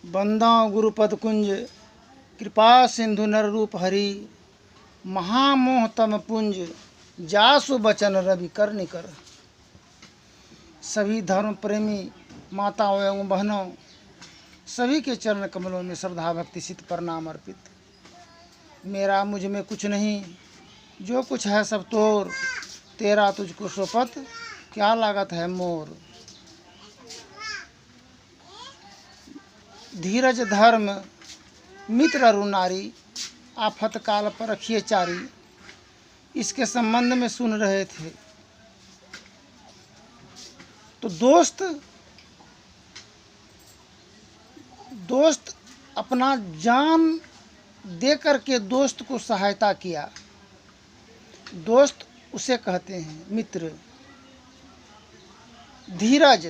बंदाओ गुरुपद कुंज कृपा सिंधु नर रूप हरि महामोह तम पुंज जासु बचन रवि कर निकर। सभी धर्म प्रेमी माताओं एवं बहनों सभी के चरण कमलों में श्रद्धा भक्ति सिद्ध प्रणाम अर्पित। मेरा मुझ में कुछ नहीं, जो कुछ है सब तोर, तेरा तुझको सोपत क्या लागत है मोर। धीरज धर्म मित्र अरु नारी, आफत काल पर रखिए चारी, इसके संबंध में सुन रहे थे। तो दोस्त अपना जान दे करके दोस्त को सहायता किया। दोस्त उसे कहते हैं मित्र। धीरज,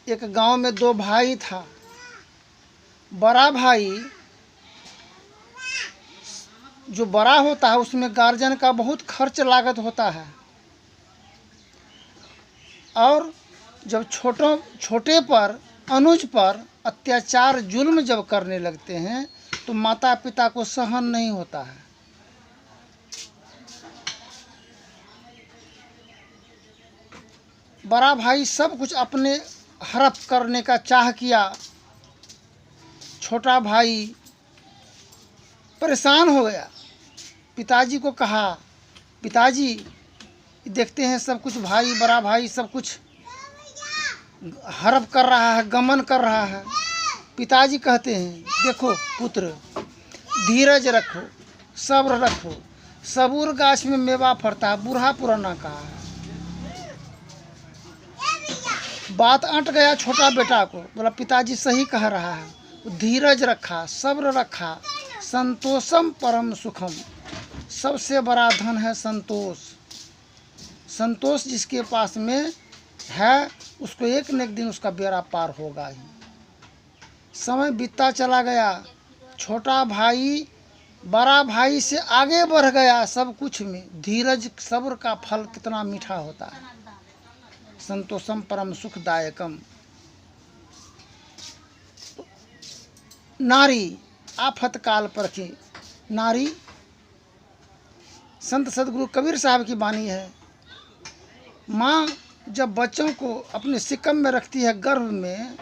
एक गांव में दो भाई था। बड़ा भाई जो बड़ा होता है उसमें गार्जियन का बहुत खर्च लागत होता है, और जब छोटे पर अनुज पर अत्याचार जुल्म जब करने लगते हैं तो माता पिता को सहन नहीं होता है। बड़ा भाई सब कुछ अपने हड़प करने का चाह किया। छोटा भाई परेशान हो गया। पिताजी को कहा, पिताजी देखते हैं सब कुछ बड़ा भाई सब कुछ हड़प कर रहा है, गमन कर रहा है। पिताजी कहते हैं, देखो पुत्र, धीरज रखो, सब्र रखो, सबूर गाछ में मेवा फरता है, बूढ़ा पुराना कहा है। बात अंट गया छोटा बेटा को। बोला पिताजी सही कह रहा है। धीरज रखा, सब्र रखा। संतोषम परम सुखम, सबसे बड़ा धन है संतोष। संतोष जिसके पास में है उसको एक न एक दिन उसका बेड़ा पार होगा ही। समय बीतता चला गया। छोटा भाई बड़ा भाई से आगे बढ़ गया सब कुछ में। धीरज सब्र का फल कितना मीठा होता है। संतोषम परम सुखदायकम। नारी आफत काल पर की नारी, संत सदगुरु कबीर साहब की वाणी है। माँ जब बच्चों को अपने सिक्कम में रखती है गर्भ में,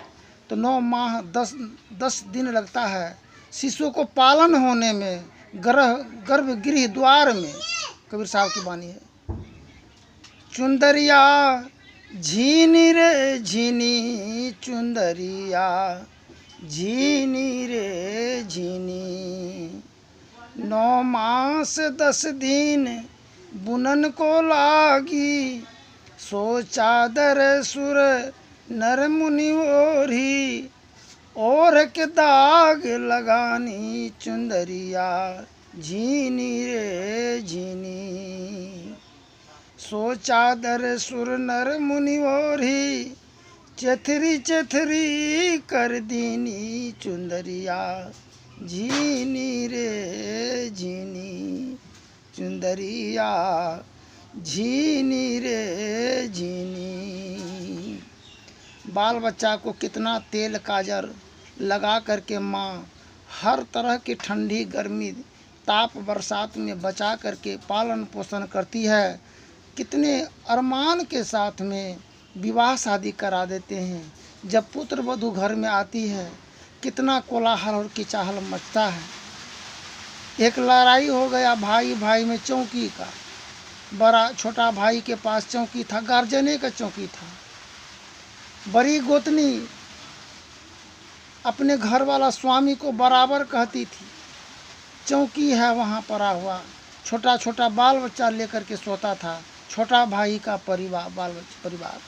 तो 9 माह 10 दिन लगता है शिशु को पालन होने में, गर्भ गृह द्वार में। कबीर साहब की वाणी है। चुंदरिया झीनी रे झीनी, चुंदरिया झीनी रे झीनी, 9 मास 10 दिन बुनन को लागी, सो चादर सुर नर मुनि ओढ़ी, और के दाग लगानी, चुंदरिया झीनी रे झीनी, सो चादर सुर नर मुनि ओढ़ी, चथरी चथरी कर दीनी, चुंदरिया झीनी रे झीनी, चुंदरिया झीनी रे झीनी। बाल बच्चा को कितना तेल काजर लगा करके माँ हर तरह की ठंडी गर्मी ताप बरसात में बचा करके पालन पोषण करती है। कितने अरमान के साथ में विवाह शादी करा देते हैं। जब पुत्र वधू घर में आती है कितना कोलाहल और किचाहल मचता है। एक लड़ाई हो गया भाई भाई में चौकी का। बड़ा छोटा भाई के पास चौकी था, गार्जने का चौकी था। बड़ी गोतनी अपने घर वाला स्वामी को बराबर कहती थी, चौकी है वहाँ पड़ा हुआ। छोटा छोटा बाल बच्चा लेकर के सोता था। छोटा भाई का परिवार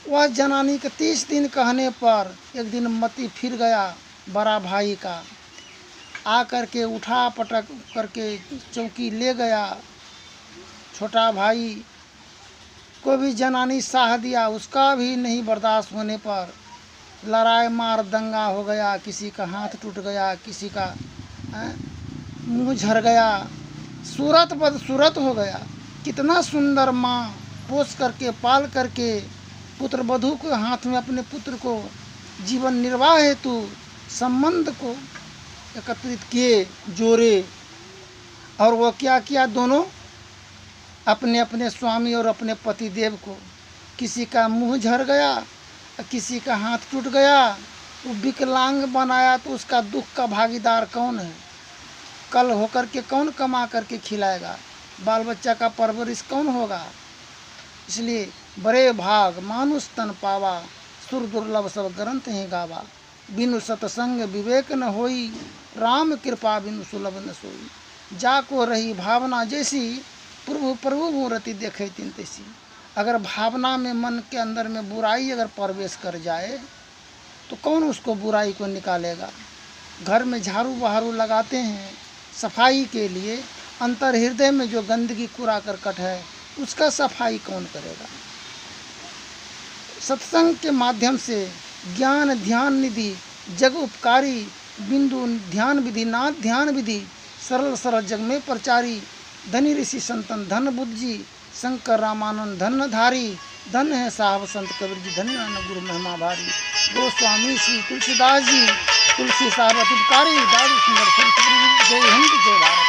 वह जनानी के 30 दिन कहने पर एक दिन मती फिर गया बड़ा भाई का। आ करके उठा पटक करके चौकी ले गया। छोटा भाई को भी जनानी साह दिया, उसका भी नहीं बर्दाश्त होने पर लड़ाई मार दंगा हो गया। किसी का हाथ टूट गया, किसी का मुंह झड़ गया, सूरत बदसूरत हो गया। कितना सुंदर माँ पोस करके पाल करके पुत्र वधू के हाथ में अपने पुत्र को जीवन निर्वाह हेतु संबंध को एकत्रित किए, जोड़े, और वो क्या किया, दोनों अपने अपने स्वामी और अपने पतिदेव को, किसी का मुंह झड़ गया, किसी का हाथ टूट गया, वो विकलांग बनाया, तो उसका दुख का भागीदार कौन है? कल होकर के कौन कमा करके खिलाएगा? बाल बच्चा का परवरिश कौन होगा? इसलिए बड़े भाग मानुष तन पावा, सुर दुर्लभ सब ग्रंथ ही गावा। बिनु सतसंग विवेक न होई, राम कृपा बिनु सुलभ न सोई। जाको रही भावना जैसी, प्रभु प्रभु मूर्ति देखे तिन तैसी। अगर भावना में, मन के अंदर में बुराई अगर प्रवेश कर जाए तो कौन उसको बुराई को निकालेगा? घर में झाड़ू बहारू लगाते हैं सफाई के लिए, अंतर हृदय में जो गंदगी कूड़ा करकट है उसका सफाई कौन करेगा? सत्संग के माध्यम से ज्ञान ध्यान निधि जग उपकारी, बिंदु ध्यान विधि नाथ ध्यान विधि, सरल सरल जग में प्रचारी। धनी ऋषि संतन धन बुद्ध जी, शंकर रामानंद धन धारी। धन है साहब संत कबीर जी, धन्य नानक गुरु महिमा भारी। गोस्वामी श्री तुलसीदास जी, तुलसी साहब अतिकारी, दादू सुंदर जय हिंद जय भारत।